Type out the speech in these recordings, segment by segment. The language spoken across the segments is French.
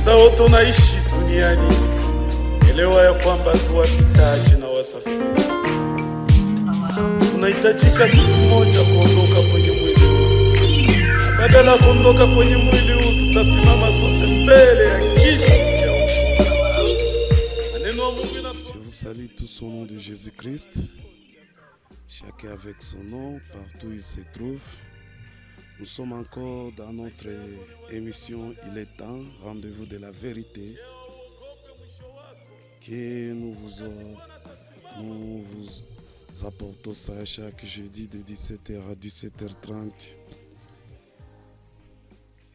Mdao tunaishi duniani, elewa ya kwamba tu wapitaji na wasafiri. Tunahitajika siku moja kuondoka kwenye mwili huu, na badala ya kuondoka kwenye mwili huu tutasimama sote mbele ya kiti cha hukumu. Maneno ya Mungu inatuambia. Je vous salue tous au nom de Jésus-Christ, chacun avec son nom, partout où il se trouve. Nous sommes encore dans notre émission Il est temps, rendez-vous de la vérité, que nous vous apportons ça chaque jeudi de 17h à 17h30.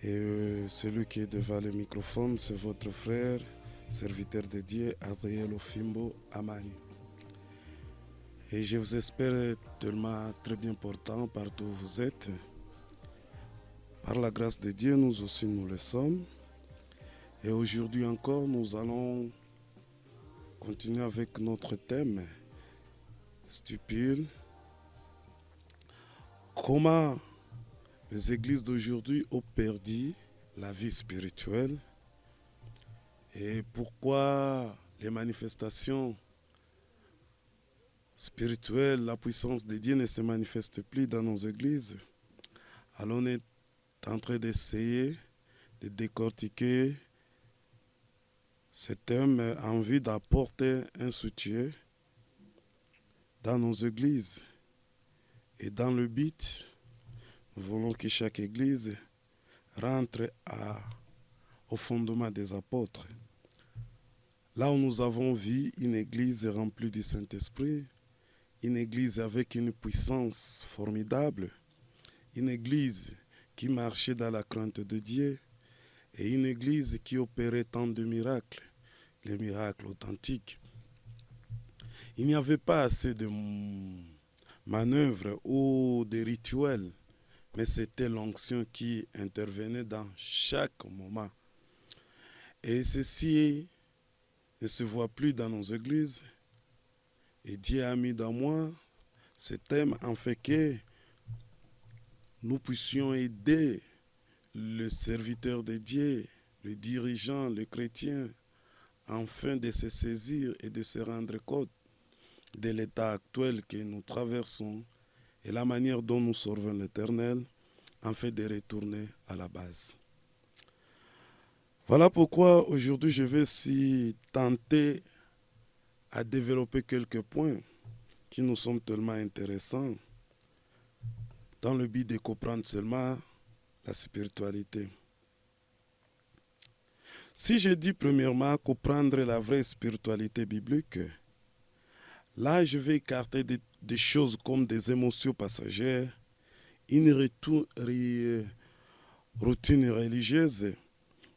Et celui qui est devant le microphone, c'est votre frère, serviteur de Dieu, Adriel Ofimbo Amani. Et je vous espère tellement très bien portant partout où vous êtes. Par la grâce de Dieu, nous aussi nous le sommes. Et aujourd'hui encore, nous allons continuer avec notre thème stupide. Comment les églises d'aujourd'hui ont perdu la vie spirituelle et pourquoi les manifestations spirituelles, la puissance de Dieu ne se manifeste plus dans nos églises. Alors on est en train d'essayer de décortiquer ce thème en vue d'apporter un soutien dans nos églises. Et dans le but, nous voulons que chaque église rentre au fondement des apôtres. Là où nous avons vu une église remplie du Saint-Esprit, une église avec une puissance formidable, une église qui marchait dans la crainte de Dieu, et une église qui opérait tant de miracles, les miracles authentiques. Il n'y avait pas assez de manœuvres ou de rituels, mais c'était l'onction qui intervenait dans chaque moment. Et ceci ne se voit plus dans nos églises. Et Dieu a mis dans moi ce thème en fait que nous puissions aider le serviteur de Dieu, le dirigeant, le chrétien, afin de se saisir et de se rendre compte de l'état actuel que nous traversons et la manière dont nous servons l'Éternel, afin de retourner à la base. Voilà pourquoi aujourd'hui je vais tenter à développer quelques points qui nous sont tellement intéressants, dans le but de comprendre seulement la spiritualité. Si je dis premièrement comprendre la vraie spiritualité biblique, là je vais écarter des choses comme des émotions passagères, une routine religieuse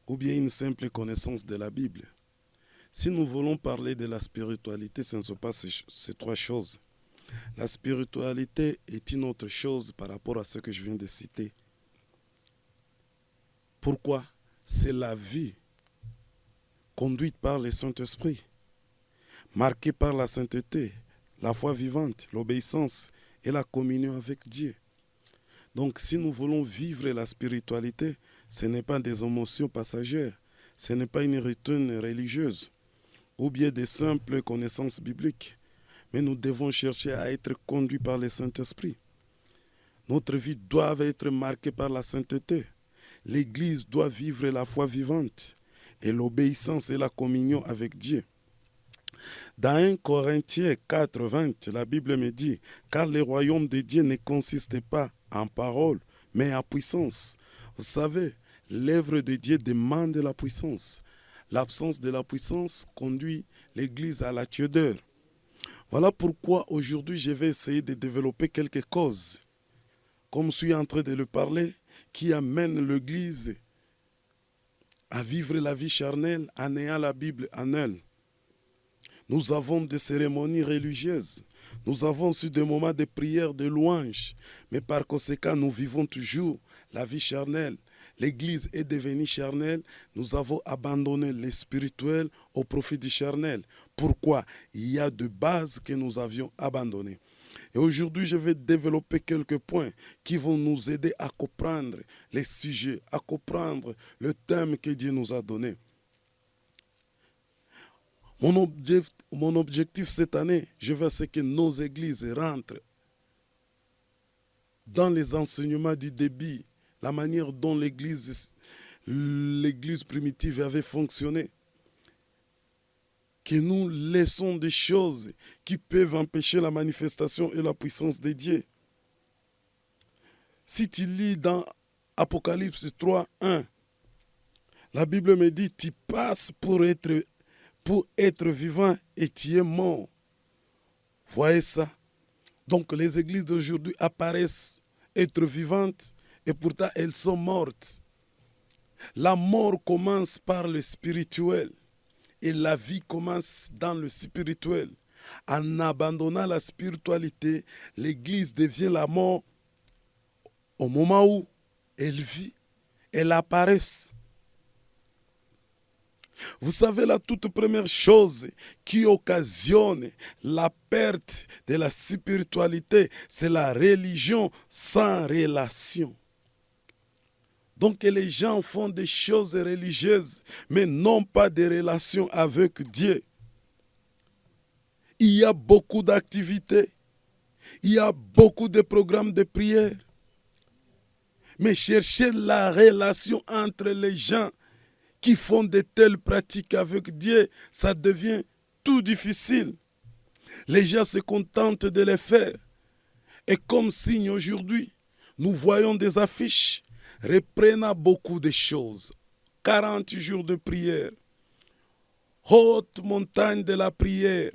ou bien une simple connaissance de la Bible. Si nous voulons parler de la spiritualité, ce ne sont pas ces trois choses. La spiritualité est une autre chose par rapport à ce que je viens de citer. Pourquoi? C'est la vie conduite par le Saint-Esprit, marquée par la sainteté, la foi vivante, l'obéissance et la communion avec Dieu. Donc si nous voulons vivre la spiritualité, ce n'est pas des émotions passagères, ce n'est pas une routine religieuse ou bien des simples connaissances bibliques. Mais nous devons chercher à être conduits par le Saint-Esprit. Notre vie doit être marquée par la sainteté. L'Église doit vivre la foi vivante et l'obéissance et la communion avec Dieu. Dans 1 Corinthiens 4, 20, la Bible me dit « Car le royaume de Dieu ne consiste pas en parole, mais en puissance. » Vous savez, l'œuvre de Dieu demande la puissance. L'absence de la puissance conduit l'Église à la tiédeur. Voilà pourquoi aujourd'hui je vais essayer de développer quelques causes, comme je suis en train de le parler, qui amènent l'Église à vivre la vie charnelle en ayant la Bible en elle. Nous avons des cérémonies religieuses, nous avons aussi des moments de prière, de louange, mais par conséquent nous vivons toujours la vie charnelle. L'Église est devenue charnelle, nous avons abandonné le spirituel au profit du charnel. Pourquoi? Il y a de bases que nous avions abandonnées. Et aujourd'hui, je vais développer quelques points qui vont nous aider à comprendre les sujets, à comprendre le thème que Dieu nous a donné. Mon objectif cette année, je veux ce que nos églises rentrent dans les enseignements du début, la manière dont l'église primitive avait fonctionné. Que nous laissons des choses qui peuvent empêcher la manifestation et la puissance de Dieu. Si tu lis dans Apocalypse 3, 1, la Bible me dit, tu passes pour être vivant et tu es mort. Voyez ça. Donc les églises d'aujourd'hui apparaissent être vivantes et pourtant elles sont mortes. La mort commence par le spirituel et la vie commence dans le spirituel. En abandonnant la spiritualité, l'église devient la mort au moment où elle vit, elle apparaît. Vous savez, la toute première chose qui occasionne la perte de la spiritualité, c'est la religion sans relation. Donc les gens font des choses religieuses, mais n'ont pas de relation avec Dieu. Il y a beaucoup d'activités, il y a beaucoup de programmes de prière. Mais chercher la relation entre les gens qui font de telles pratiques avec Dieu, ça devient tout difficile. Les gens se contentent de les faire. Et comme signe aujourd'hui, nous voyons des affiches reprenant beaucoup de choses. 40 jours de prière, haute montagne de la prière,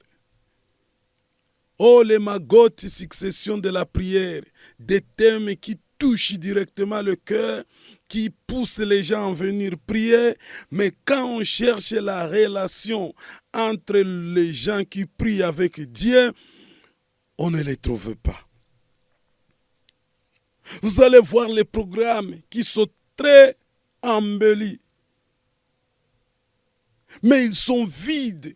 oh les magottes, succession de la prière, des thèmes qui touchent directement le cœur, qui pousse les gens à venir prier, mais quand on cherche la relation entre les gens qui prient avec Dieu, on ne les trouve pas. Vous allez voir les programmes qui sont très embellis, mais ils sont vides,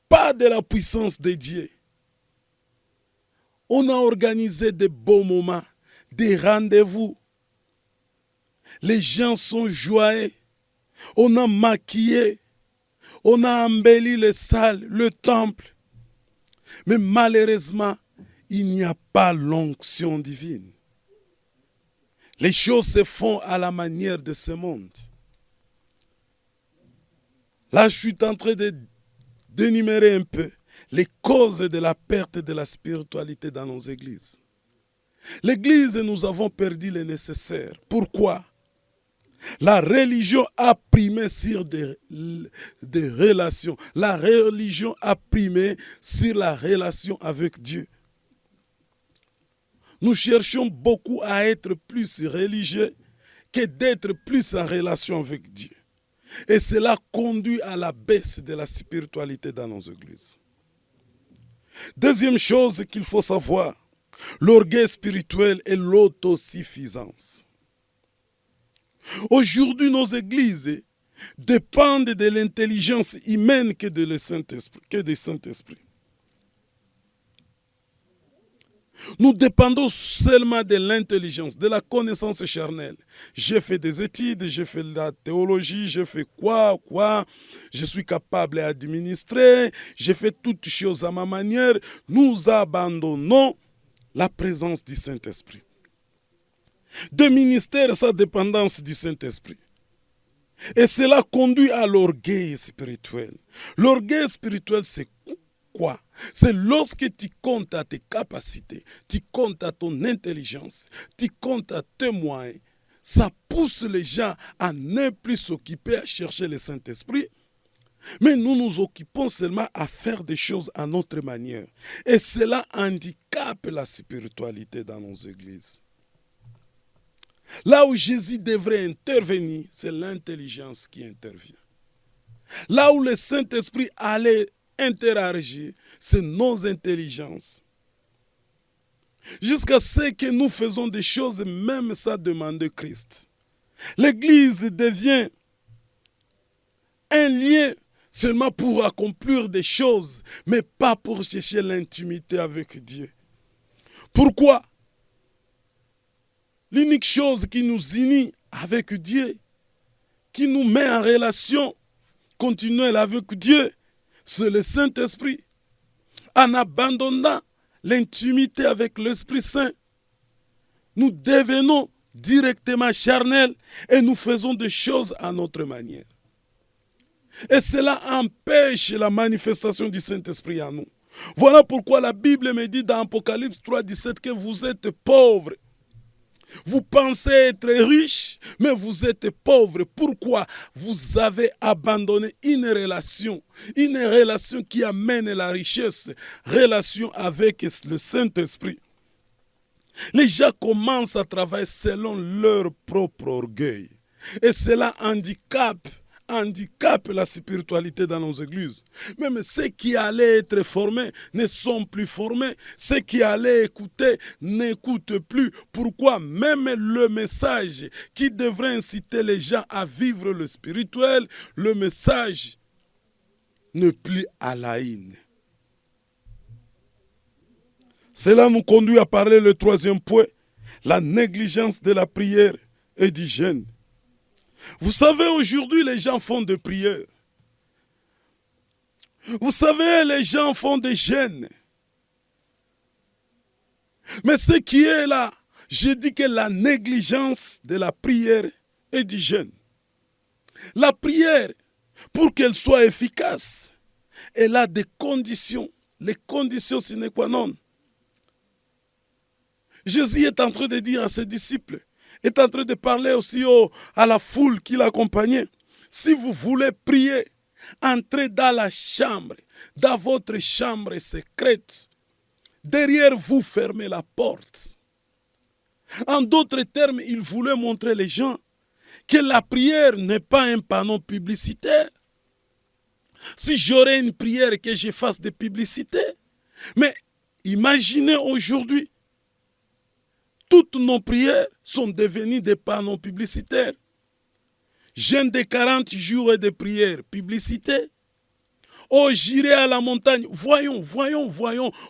pas de la puissance de Dieu. On a organisé de beaux moments, des rendez-vous. Les gens sont joyeux, on a maquillé, on a embelli les salles, le temple. Mais malheureusement, il n'y a pas l'onction divine. Les choses se font à la manière de ce monde. Là, je suis en train d'énumérer un peu les causes de la perte de la spiritualité dans nos églises. L'église, nous avons perdu le nécessaire. Pourquoi? La religion a primé sur des relations. La religion a primé sur la relation avec Dieu. Nous cherchons beaucoup à être plus religieux que d'être plus en relation avec Dieu. Et cela conduit à la baisse de la spiritualité dans nos églises. Deuxième chose qu'il faut savoir, l'orgueil spirituel et l'autosuffisance. Aujourd'hui, nos églises dépendent de l'intelligence humaine que du Saint-Esprit. Nous dépendons seulement de l'intelligence, de la connaissance charnelle. J'ai fait des études, j'ai fait la théologie, j'ai fait quoi, je suis capable d'administrer, j'ai fait toutes choses à ma manière. Nous abandonnons la présence du Saint-Esprit. De ministère sa dépendance du Saint-Esprit. Et cela conduit à l'orgueil spirituel. L'orgueil spirituel, c'est quoi? C'est lorsque tu comptes à tes capacités, tu comptes à ton intelligence, tu comptes à tes moyens. Ça pousse les gens à ne plus s'occuper à chercher le Saint-Esprit. Mais nous nous occupons seulement à faire des choses à notre manière. Et cela handicape la spiritualité dans nos églises. Là où Jésus devrait intervenir, c'est l'intelligence qui intervient. Là où le Saint-Esprit allait interagir, c'est nos intelligences. Jusqu'à ce que nous faisons des choses, même sans demander Christ. L'Église devient un lieu seulement pour accomplir des choses, mais pas pour chercher l'intimité avec Dieu. Pourquoi? L'unique chose qui nous unit avec Dieu, qui nous met en relation continuelle avec Dieu, c'est le Saint-Esprit. En abandonnant l'intimité avec l'Esprit Saint, nous devenons directement charnels et nous faisons des choses à notre manière. Et cela empêche la manifestation du Saint-Esprit en nous. Voilà pourquoi la Bible me dit dans Apocalypse 3,17 que vous êtes pauvres. Vous pensez être riche, mais vous êtes pauvre. Pourquoi? Vous avez abandonné une relation qui amène la richesse, relation avec le Saint-Esprit. Les gens commencent à travailler selon leur propre orgueil. Et cela handicape la spiritualité dans nos églises. Même ceux qui allaient être formés ne sont plus formés. Ceux qui allaient écouter n'écoutent plus. Pourquoi? Même le message qui devrait inciter les gens à vivre le spirituel, le message ne plie à la haine. Cela nous conduit à parler le troisième point, la négligence de la prière et du jeûne. Vous savez, aujourd'hui, les gens font des prières. Vous savez, les gens font des jeûnes. Mais ce qui est là, je dis que la négligence de la prière et du jeûne. La prière, pour qu'elle soit efficace, elle a des conditions, les conditions sine qua non. Jésus est en train de dire à ses disciples, est en train de parler aussi à la foule qui l'accompagnait. Si vous voulez prier, entrez dans la chambre, dans votre chambre secrète. Derrière vous, fermez la porte. En d'autres termes, il voulait montrer les gens que la prière n'est pas un panneau publicitaire. Si j'aurais une prière que je fasse de publicité, mais imaginez aujourd'hui, toutes nos prières sont devenues des panneaux publicitaires. Jeûne de 40 jours et de prières, publicité. Oh, j'irai à la montagne. Voyons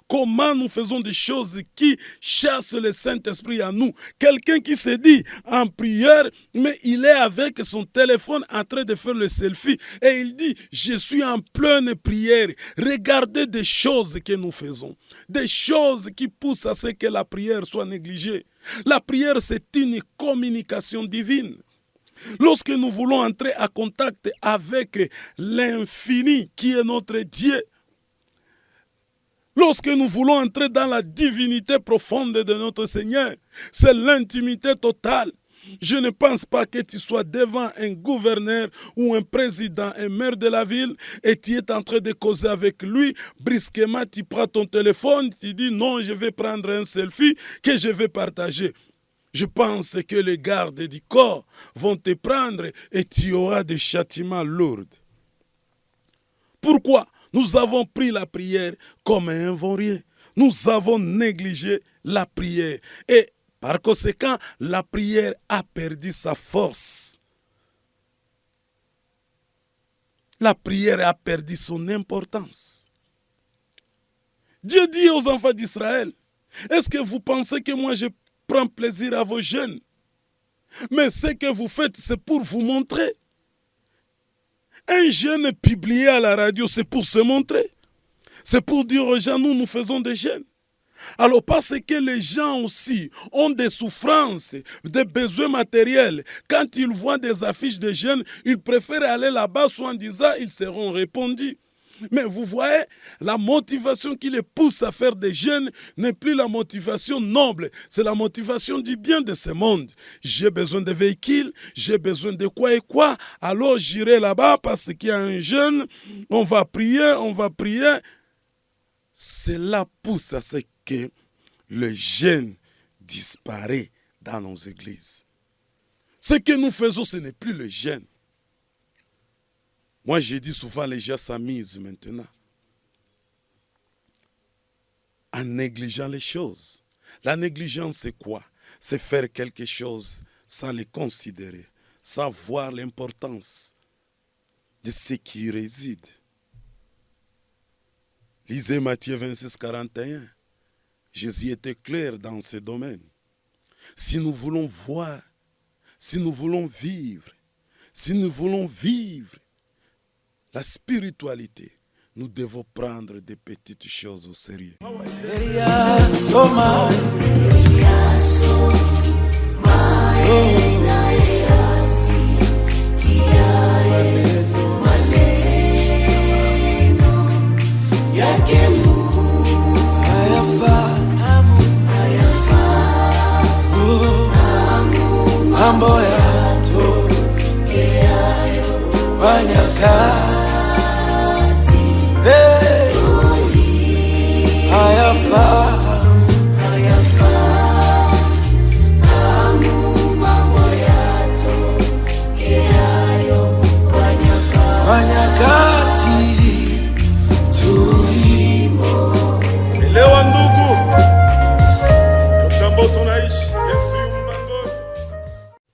comment nous faisons des choses qui chassent le Saint-Esprit à nous. Quelqu'un qui se dit en prière, mais il est avec son téléphone en train de faire le selfie. Et il dit, je suis en pleine prière. Regardez des choses que nous faisons. Des choses qui poussent à ce que la prière soit négligée. La prière, c'est une communication divine. Lorsque nous voulons entrer en contact avec l'infini qui est notre Dieu, lorsque nous voulons entrer dans la divinité profonde de notre Seigneur, c'est l'intimité totale. Je ne pense pas que tu sois devant un gouverneur ou un président, un maire de la ville et tu es en train de causer avec lui. Brusquement, tu prends ton téléphone, tu dis non, je vais prendre un selfie que je vais partager. Je pense que les gardes du corps vont te prendre et tu auras des châtiments lourds. Pourquoi? Nous avons pris la prière comme un vaurien. Nous avons négligé la prière. Et par conséquent, la prière a perdu sa force. La prière a perdu son importance. Dieu dit aux enfants d'Israël, est-ce que vous pensez que moi je prends plaisir à vos jeûnes? Mais ce que vous faites, c'est pour vous montrer. Un jeûne publié à la radio, c'est pour se montrer. C'est pour dire aux gens, nous faisons des jeûnes. Alors parce que les gens aussi ont des souffrances, des besoins matériels. Quand ils voient des affiches de jeûne, ils préfèrent aller là-bas soit en disant ils seront répondus. Mais vous voyez, la motivation qui les pousse à faire des jeûnes n'est plus la motivation noble, c'est la motivation du bien de ce monde. J'ai besoin de véhicules, j'ai besoin de quoi et quoi, alors j'irai là-bas parce qu'il y a un jeûne, on va prier. Cela pousse à ce que le jeûne disparaît dans nos églises. Ce que nous faisons, ce n'est plus le jeûne. Moi, j'ai dit souvent, les gens s'amusent maintenant en négligeant les choses. La négligence, c'est quoi? C'est faire quelque chose sans les considérer, sans voir l'importance. de ce qui y réside. Lisez Matthieu 26, 41. Jésus était clair dans ce domaine. Si nous voulons voir, si nous voulons vivre la spiritualité, nous devons prendre des petites choses au sérieux.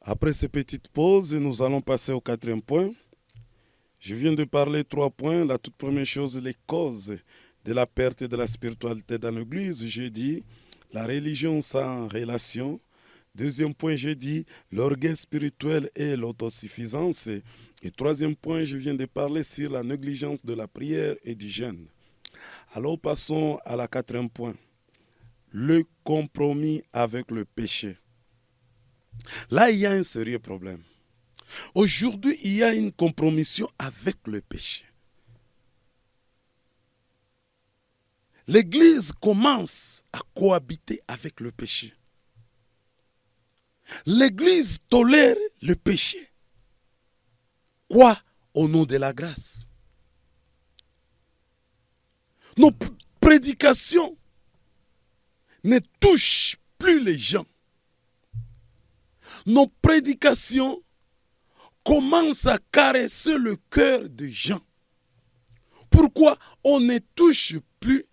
Après ces petites pauses, nous allons passer au 4e point. Je viens de parler 3 points. La toute première chose, les causes de la perte de la spiritualité dans l'Église. J'ai dit la religion sans relation. 2e point, j'ai dit l'orgueil spirituel et l'autosuffisance. Et 3e point, je viens de parler sur la négligence de la prière et du jeûne. Alors passons à la 4e point. Le compromis avec le péché. Là, il y a un sérieux problème. Aujourd'hui, il y a une compromission avec le péché. L'Église commence à cohabiter avec le péché. L'Église tolère le péché. Quoi? Au nom de la grâce. Nos prédications ne touchent plus les gens. Nos prédications commencent à caresser le cœur des gens. Pourquoi on ne touche plus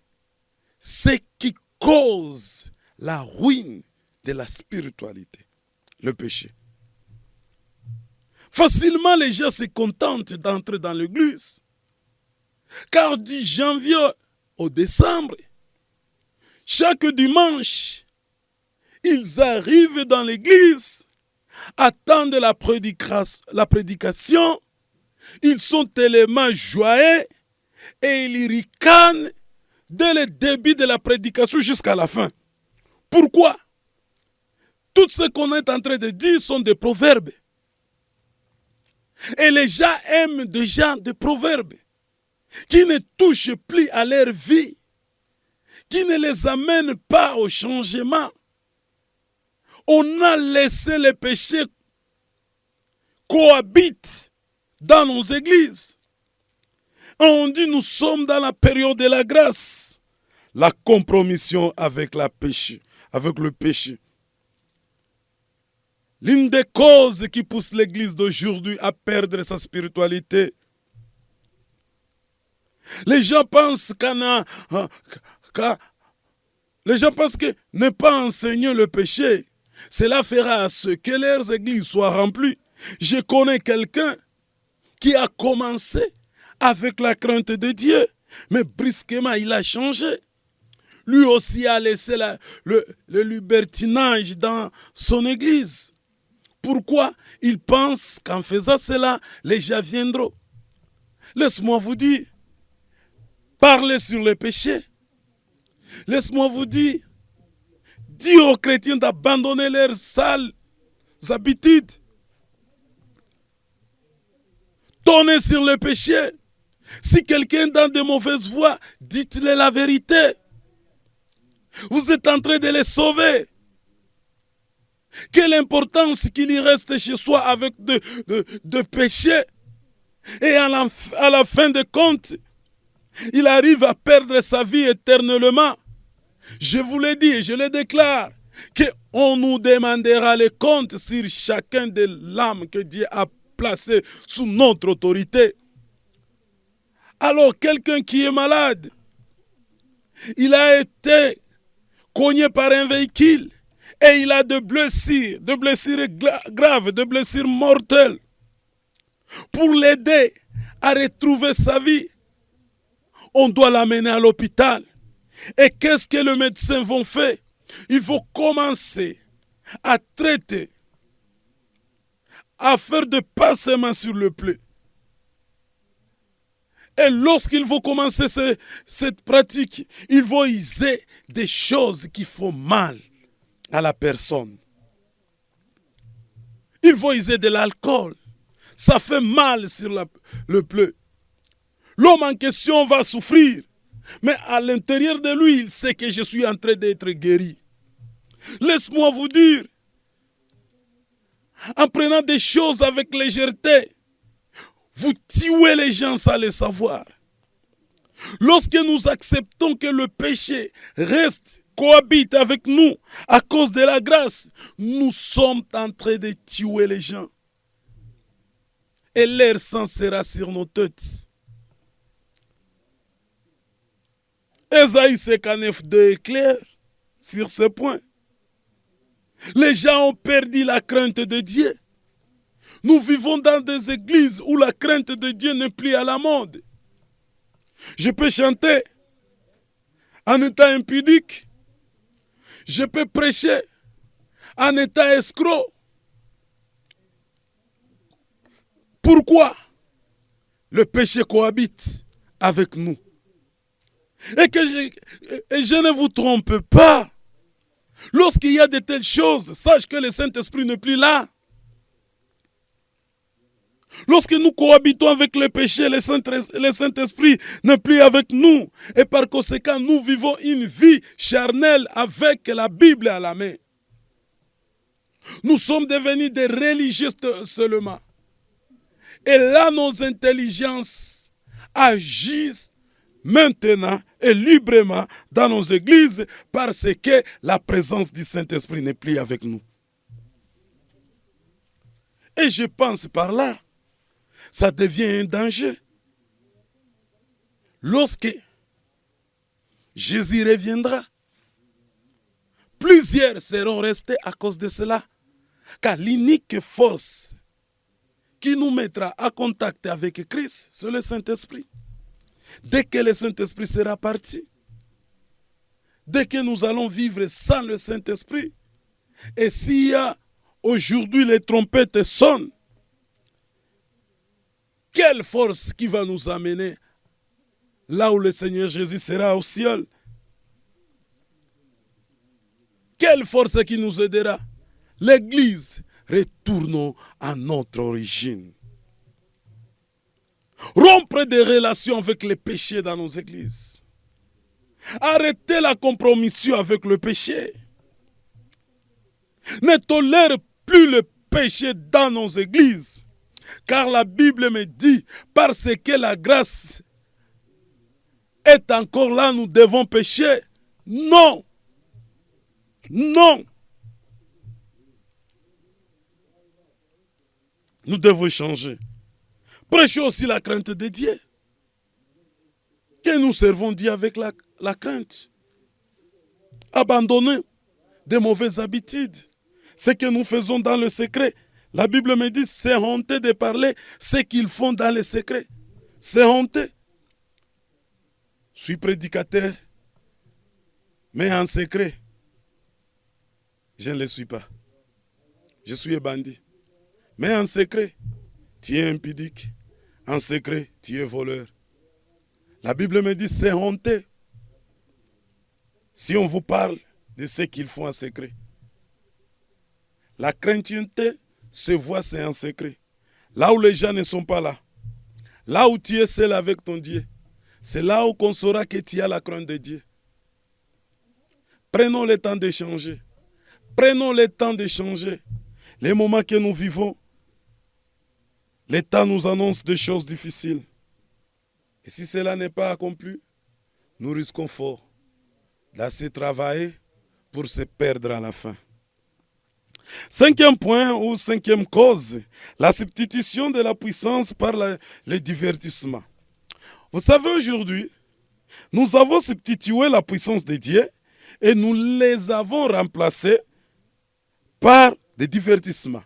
ce qui cause la ruine de la spiritualité, le péché? Facilement, les gens se contentent d'entrer dans l'église. Car du janvier au décembre, chaque dimanche, ils arrivent dans l'église, attendent la prédication, ils sont tellement joyeux et ils ricanent dès le début de la prédication jusqu'à la fin. Pourquoi? Tout ce qu'on est en train de dire sont des proverbes. Et les gens aiment déjà des proverbes qui ne touchent plus à leur vie, qui ne les amènent pas au changement. On a laissé les péchés cohabiter dans nos églises. On dit nous sommes dans la période de la grâce. La compromission avec le péché. L'une des causes qui pousse l'église d'aujourd'hui à perdre sa spiritualité. Les gens pensent les gens pensent que ne pas enseigner le péché, cela fera à ce que leurs églises soient remplies. Je connais quelqu'un qui a commencé avec la crainte de Dieu, mais brusquement il a changé. Lui aussi a laissé le libertinage dans son église. Pourquoi? Il pense qu'en faisant cela, les gens viendront. Laisse-moi vous dire, parlez sur le péché. Laisse-moi vous dire, dis aux chrétiens d'abandonner leurs sales habitudes. Tonnez sur le péché. Si quelqu'un est dans de mauvaises voies, dites-le la vérité. Vous êtes en train de les sauver. Quelle importance qu'il y reste chez soi avec de péché. Et à la fin de compte, il arrive à perdre sa vie éternellement. Je vous l'ai dit et je le déclare, qu'on nous demandera les comptes sur chacun de l'âme que Dieu a placé sous notre autorité. Alors quelqu'un qui est malade, il a été cogné par un véhicule et il a de blessures graves, de blessures mortelles. Pour l'aider à retrouver sa vie, on doit l'amener à l'hôpital. Et qu'est-ce que les médecins vont faire? Ils vont commencer à traiter, à faire des passements sur le plaie. Et lorsqu'ils vont commencer cette pratique, ils vont user des choses qui font mal à la personne. Ils vont user de l'alcool. Ça fait mal sur le plaie. L'homme en question va souffrir. Mais à l'intérieur de lui, il sait que je suis en train d'être guéri. Laisse-moi vous dire, en prenant des choses avec légèreté, vous tuez les gens sans le savoir. Lorsque nous acceptons que le péché reste, cohabite avec nous à cause de la grâce, nous sommes en train de tuer les gens. Et leur sang sera sur nos têtes. Ésaïe 59:2 est clair sur ce point. Les gens ont perdu la crainte de Dieu. Nous vivons dans des églises où la crainte de Dieu n'est plus à la mode. Je peux chanter en état impudique. Je peux prêcher en état escroc. Pourquoi? Le péché cohabite avec nous. Et je ne vous trompe pas. Lorsqu'il y a de telles choses, sache que le Saint-Esprit n'est plus là. Lorsque nous cohabitons avec le péché, le Saint-Esprit n'est plus avec nous. Et par conséquent, nous vivons une vie charnelle avec la Bible à la main. Nous sommes devenus des religieux seulement. Et là, nos intelligences agissent maintenant et librement dans nos églises parce que la présence du Saint-Esprit n'est plus avec nous. Et je pense par là, ça devient un danger. Lorsque Jésus reviendra, plusieurs seront restés à cause de cela. Car l'unique force qui nous mettra en contact avec Christ, c'est le Saint-Esprit. Dès que le Saint-Esprit sera parti, dès que nous allons vivre sans le Saint-Esprit, et s'il y a aujourd'hui les trompettes sonnent, quelle force qui va nous amener là où le Seigneur Jésus sera au ciel? Quelle force qui nous aidera? L'Église, retournons à notre origine. Rompre des relations avec les péchés dans nos églises. Arrêtez la compromission avec le péché. Ne tolère plus le péché dans nos églises. Car la Bible me dit, parce que la grâce est encore là, nous devons pécher. Non. Non. Nous devons changer. Prêchez aussi la crainte de Dieu. Que nous servons Dieu avec la crainte. Abandonnez des mauvaises habitudes. Ce que nous faisons dans le secret. La Bible me dit, c'est honteux de parler ce qu'ils font dans le secret. C'est honteux. Je suis prédicateur, mais en secret, je ne le suis pas. Je suis un bandit. Mais en secret, tu es impudique. En secret, tu es voleur. La Bible me dit, c'est honteux. Si on vous parle de ce qu'ils font en secret. La craintivité se voit, c'est en secret. Là où les gens ne sont pas là. Là où tu es seul avec ton Dieu. C'est là où on saura que tu as la crainte de Dieu. Prenons le temps de changer. Prenons le temps de changer. Les moments que nous vivons, l'État nous annonce des choses difficiles. Et si cela n'est pas accompli, nous risquons fort d'assez travailler pour se perdre à la fin. Cinquième point ou cinquième cause, la substitution de la puissance par le divertissement. Vous savez, aujourd'hui, nous avons substitué la puissance de Dieu et nous les avons remplacés par des divertissements.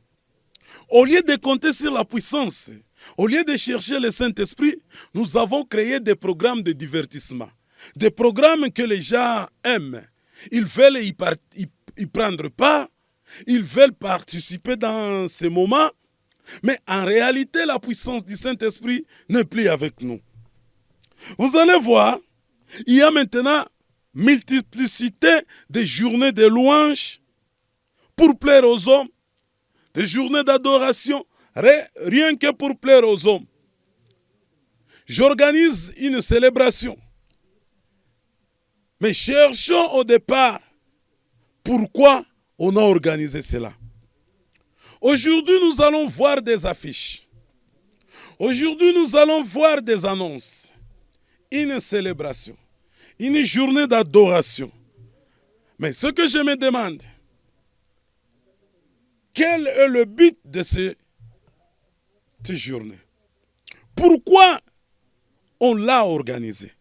Au lieu de compter sur la puissance, Au lieu de chercher le Saint-Esprit, nous avons créé des programmes de divertissement. Des programmes que les gens aiment. Ils veulent y prendre part, ils veulent participer dans ces moments, mais en réalité, la puissance du Saint-Esprit n'est plus avec nous. Vous allez voir, il y a maintenant multiplicité de journées de louanges pour plaire aux hommes, des journées d'adoration, rien que pour plaire aux hommes. J'organise une célébration. Mais cherchons au départ pourquoi on a organisé cela. Aujourd'hui, nous allons voir des affiches. Aujourd'hui, nous allons voir des annonces. Une célébration. Une journée d'adoration. Mais ce que je me demande, quel est le but de cette journée? Pourquoi on l'a organisée?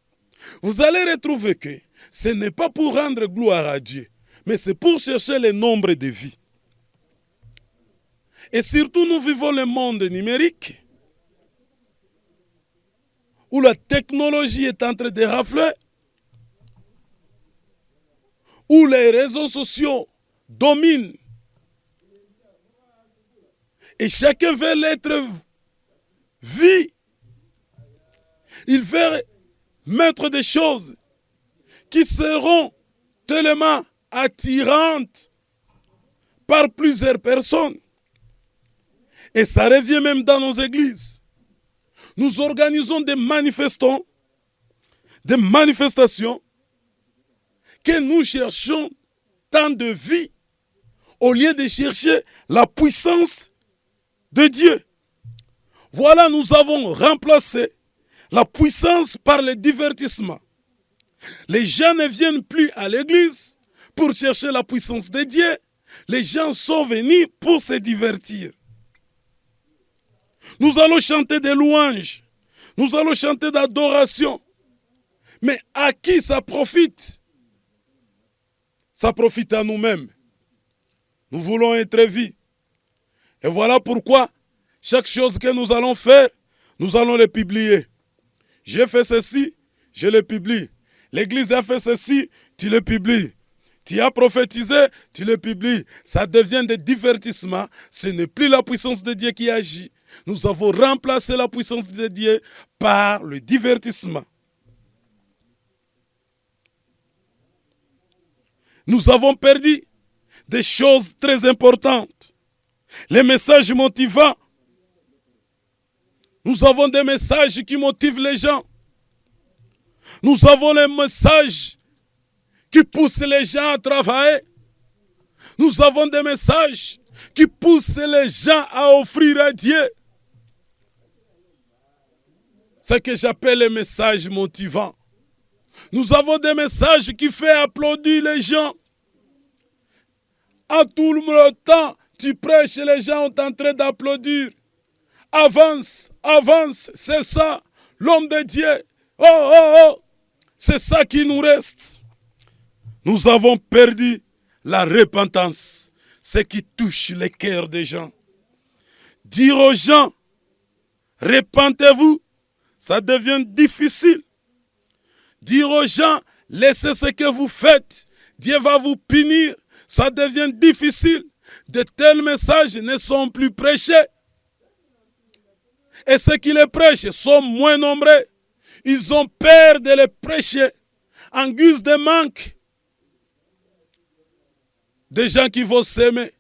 Vous allez retrouver que ce n'est pas pour rendre gloire à Dieu, mais c'est pour chercher le nombre de vies. Et surtout, nous vivons le monde numérique, où la technologie est en train de rafler, où les réseaux sociaux dominent. Et chacun veut l'être vu. Il veut mettre des choses qui seront tellement attirantes par plusieurs personnes. Et ça revient même dans nos églises. Nous organisons des manifestations que nous cherchons tant de vie au lieu de chercher la puissance de Dieu. Voilà, nous avons remplacé la puissance par le divertissement. Les gens ne viennent plus à l'église pour chercher la puissance de Dieu. Les gens sont venus pour se divertir. Nous allons chanter des louanges. Nous allons chanter d'adoration. Mais à qui ça profite? Ça profite à nous-mêmes. Nous voulons être vus. Et voilà pourquoi chaque chose que nous allons faire, nous allons le publier. J'ai fait ceci, je le publie. L'église a fait ceci, tu le publies. Tu as prophétisé, tu le publies. Ça devient des divertissements. Ce n'est plus la puissance de Dieu qui agit. Nous avons remplacé la puissance de Dieu par le divertissement. Nous avons perdu des choses très importantes. Les messages motivants. Nous avons des messages qui motivent les gens. Nous avons les messages qui poussent les gens à travailler. Nous avons des messages qui poussent les gens à offrir à Dieu. Ce que j'appelle les messages motivants. Nous avons des messages qui font applaudir les gens. À tout le temps, tu prêches, les gens sont en train d'applaudir. Avance, avance, c'est ça, l'homme de Dieu. Oh, oh, oh, c'est ça qui nous reste. Nous avons perdu la repentance, ce qui touche les cœurs des gens. Dire aux gens, repentez-vous, ça devient difficile. Dire aux gens, laissez ce que vous faites, Dieu va vous punir, ça devient difficile. De tels messages ne sont plus prêchés. Et ceux qui les prêchent sont moins nombreux. Ils ont peur de les prêcher en guise de manque. Des gens qui vont s'aimer.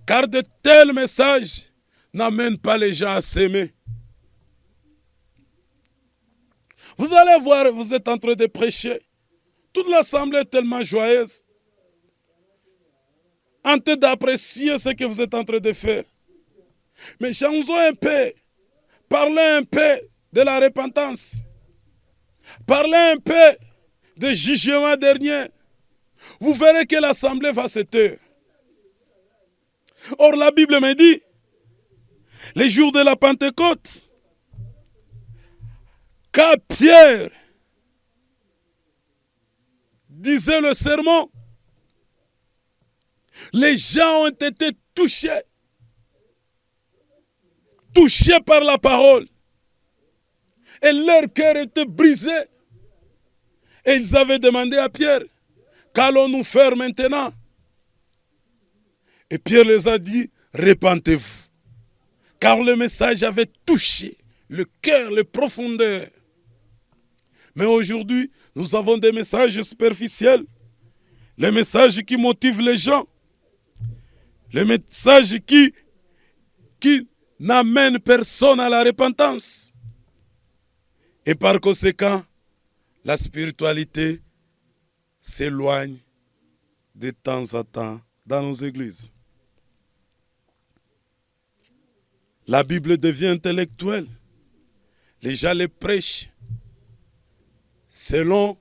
Car de tels messages n'amènent pas les gens à s'aimer. Vous allez voir, vous êtes en train de prêcher. Toute l'assemblée est tellement joyeuse. En train d'apprécier ce que vous êtes en train de faire. Mais changeons un peu. Parlez un peu de la repentance. Parlez un peu du jugement dernier. Vous verrez que l'assemblée va se taire. Or, la Bible me dit, les jours de la Pentecôte, quand Pierre disait le sermon, les gens ont été touchés. touchés par la parole. Et leur cœur était brisé. Et ils avaient demandé à Pierre, qu'allons-nous faire maintenant? Et Pierre les a dit, repentez-vous. Car le message avait touché le cœur, les profondeurs. Mais aujourd'hui, nous avons des messages superficiels. Les messages qui motivent les gens. Les messages qui n'amènent personne à la repentance. Et par conséquent, la spiritualité s'éloigne de temps en temps dans nos églises. La Bible devient intellectuelle. Les gens les prêchent selon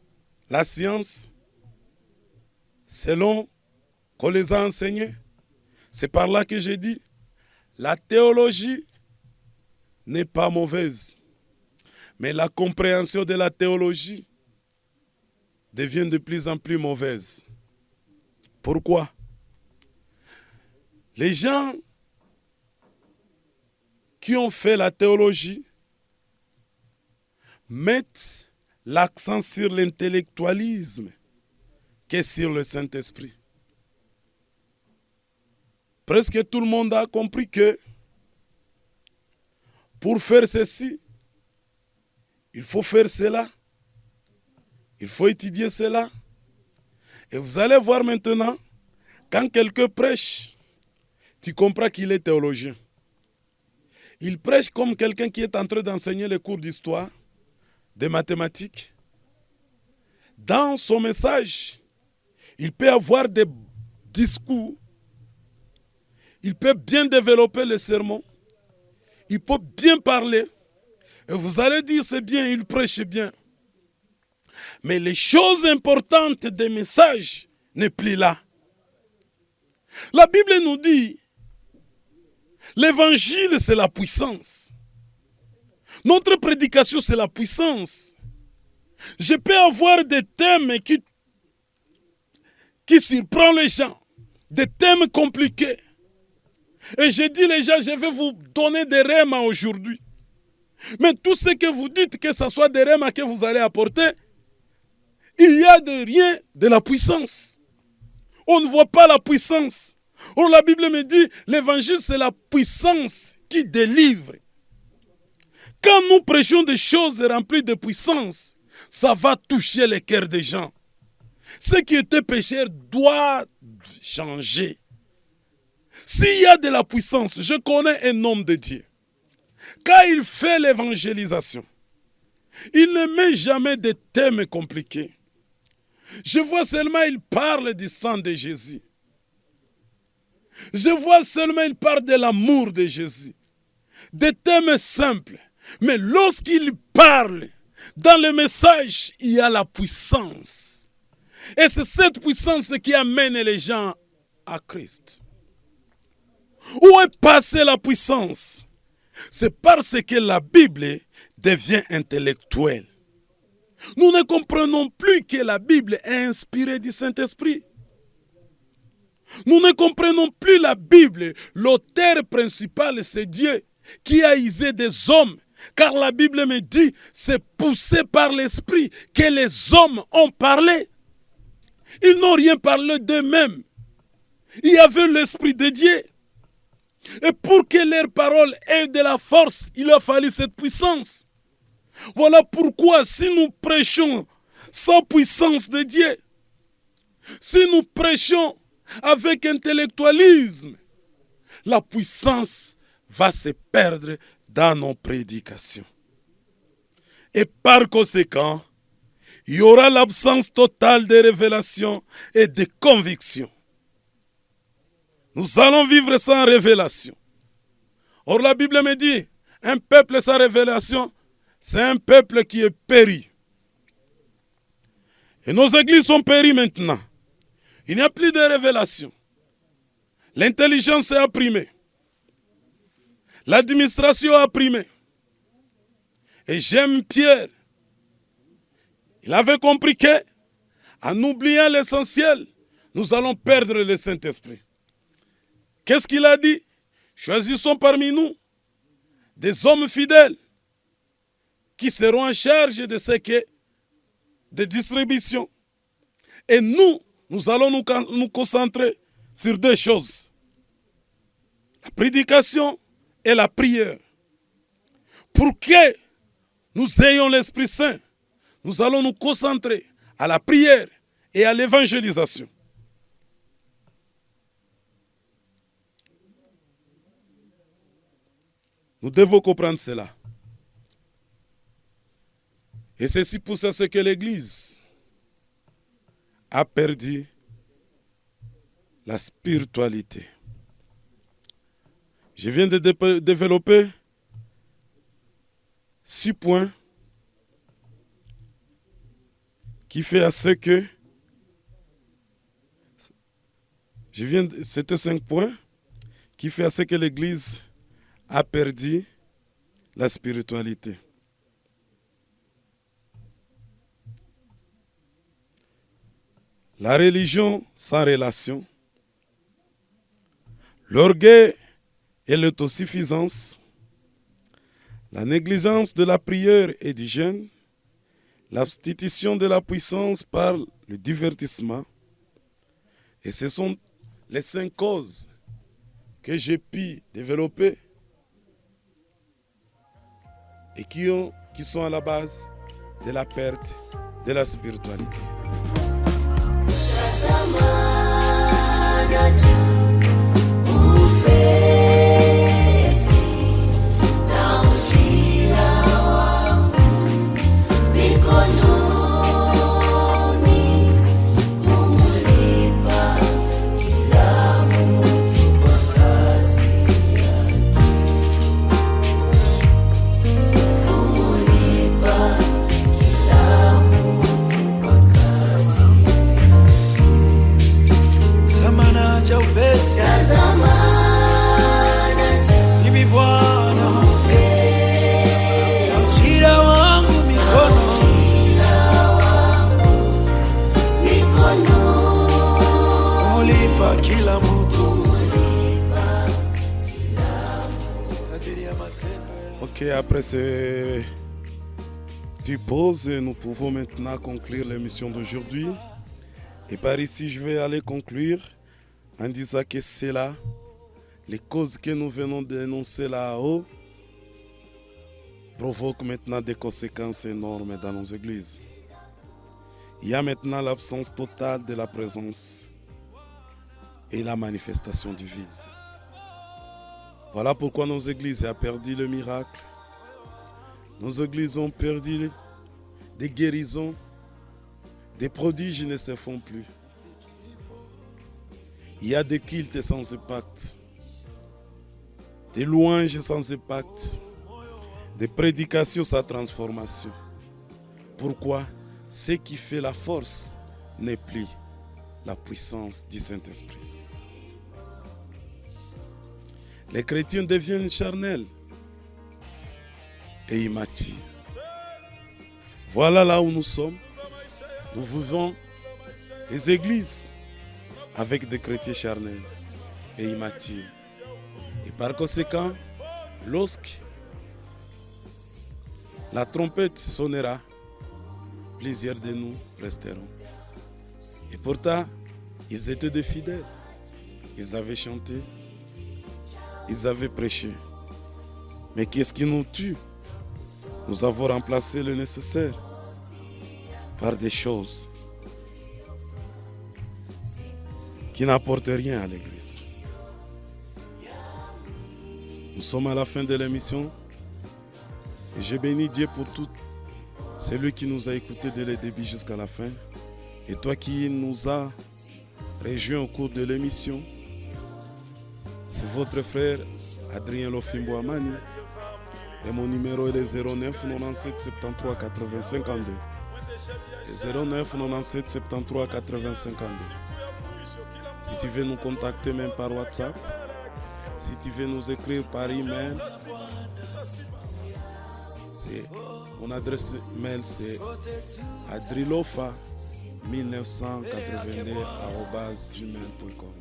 la science, selon qu'on les a enseignés. C'est par là que j'ai dit, la théologie n'est pas mauvaise, mais la compréhension de la théologie devient de plus en plus mauvaise. Pourquoi? Les gens qui ont fait la théologie mettent l'accent sur l'intellectualisme que sur le Saint-Esprit. Presque tout le monde a compris que pour faire ceci, il faut faire cela, il faut étudier cela. Et vous allez voir maintenant, quand quelqu'un prêche, tu comprends qu'il est théologien. Il prêche comme quelqu'un qui est en train d'enseigner les cours d'histoire, de mathématiques. Dans son message, il peut avoir des discours, il peut bien développer le sermon, il peut bien parler. Et vous allez dire c'est bien, il prêche bien. Mais les choses importantes des messages n'est plus là. La Bible nous dit, l'évangile c'est la puissance. Notre prédication c'est la puissance. Je peux avoir des thèmes qui surprennent les gens, des thèmes compliqués. Et je dis les gens, je vais vous donner des rèmes aujourd'hui. Mais tout ce que vous dites, que ce soit des rèmes que vous allez apporter, il y a de rien de la puissance. On ne voit pas la puissance. Or la Bible me dit, l'évangile c'est la puissance qui délivre. Quand nous prêchons des choses remplies de puissance, ça va toucher les cœurs des gens. Ce qui était pécheur doit changer. S'il y a de la puissance, je connais un homme de Dieu. Quand il fait l'évangélisation, il ne met jamais de thèmes compliqués. Je vois seulement il parle du sang de Jésus. Je vois seulement il parle de l'amour de Jésus. Des thèmes simples. Mais lorsqu'il parle, dans le message, il y a la puissance. Et c'est cette puissance qui amène les gens à Christ. Où est passée la puissance? C'est parce que la Bible devient intellectuelle. Nous ne comprenons plus que la Bible est inspirée du Saint-Esprit. Nous ne comprenons plus la Bible. L'auteur principal, c'est Dieu qui a usé des hommes. Car la Bible me dit, c'est poussé par l'Esprit que les hommes ont parlé. Ils n'ont rien parlé d'eux-mêmes. Il y avait l'Esprit de Dieu. Et pour que leur parole ait de la force, il a fallu cette puissance. Voilà pourquoi si nous prêchons sans puissance de Dieu, si nous prêchons avec intellectualisme, la puissance va se perdre dans nos prédications. Et par conséquent, il y aura l'absence totale de révélation et de conviction. Nous allons vivre sans révélation. Or la Bible me dit, un peuple sans révélation, c'est un peuple qui est péri. Et nos églises sont péries maintenant. Il n'y a plus de révélation. L'intelligence est opprimée. L'administration est opprimée. Et j'aime Pierre. Il avait compris que, en oubliant l'essentiel, nous allons perdre le Saint-Esprit. Qu'est-ce qu'il a dit? Choisissons parmi nous des hommes fidèles qui seront en charge de ce qui est de distribution. Et nous allons nous concentrer sur deux choses. La prédication et la prière. Pour que nous ayons l'Esprit Saint, nous allons nous concentrer à la prière et à l'évangélisation. Nous devons comprendre cela. Et ceci pousse à ce que l'Église a perdu la spiritualité. Je viens de développer 6 points qui fait à ce que c'était 5 points qui fait à ce que l'Église a perdu la spiritualité. La religion sans relation, l'orgueil et l'autosuffisance, la négligence de la prière et du jeûne, l'abstitution de la puissance par le divertissement. Et ce sont les 5 causes que j'ai pu développer et qui sont à la base de la perte de la spiritualité. Ok, après cette pause, nous pouvons maintenant conclure l'émission d'aujourd'hui. Et par ici, je vais aller conclure en disant que c'est là, les causes que nous venons d'énoncer là-haut provoquent maintenant des conséquences énormes dans nos églises. Il y a maintenant l'absence totale de la présence et la manifestation divine. Voilà pourquoi nos églises ont perdu le miracle. Nos églises ont perdu des guérisons. Des prodiges ne se font plus. Il y a des cultes sans impact. Des louanges sans impact. Des prédications sans transformation. Pourquoi? Ce qui fait la force n'est plus la puissance du Saint-Esprit. Les chrétiens deviennent charnels et immatures. Voilà là où nous sommes. Nous vivons les églises avec des chrétiens charnels et immatures. Et par conséquent, lorsque la trompette sonnera, plusieurs de nous resteront. Et pourtant, ils étaient des fidèles. Ils avaient chanté, ils avaient prêché. Mais qu'est-ce qui nous tue? Nous avons remplacé le nécessaire par des choses qui n'apportent rien à l'Église. Nous sommes à la fin de l'émission et je bénis Dieu pour tout celui qui nous a écoutés dès le début jusqu'à la fin. Et toi qui nous as rejoints au cours de l'émission, c'est votre frère Adrien Lofimbo Amani. Et mon numéro est le 09 97 73 80 52. Le 09 97 73 80 52. Si tu veux nous contacter même par WhatsApp, si tu veux nous écrire par email, mon adresse mail c'est adrilofa1982@gmail.com.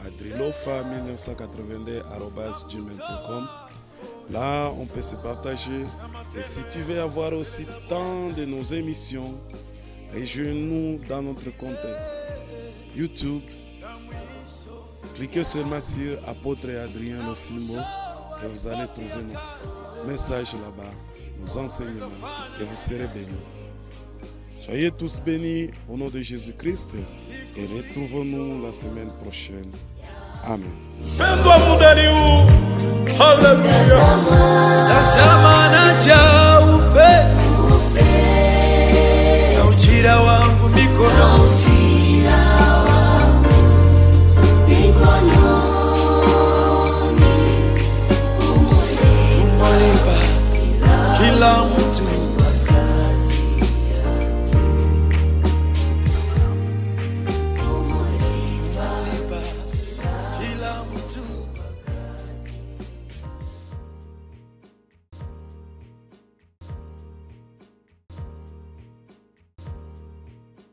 adrilofa1982@gmail.com. Là, on peut se partager. Et si tu veux avoir aussi tant de nos émissions, rejoins-nous dans notre compte YouTube. Cliquez seulement sur Apôtre Adrien Lofimo et vous allez trouver nos messages là-bas, nos enseignements, et vous serez bénis. Soyez tous bénis au nom de Jésus-Christ et retrouvons-nous la semaine prochaine. Amen. Hallelujah.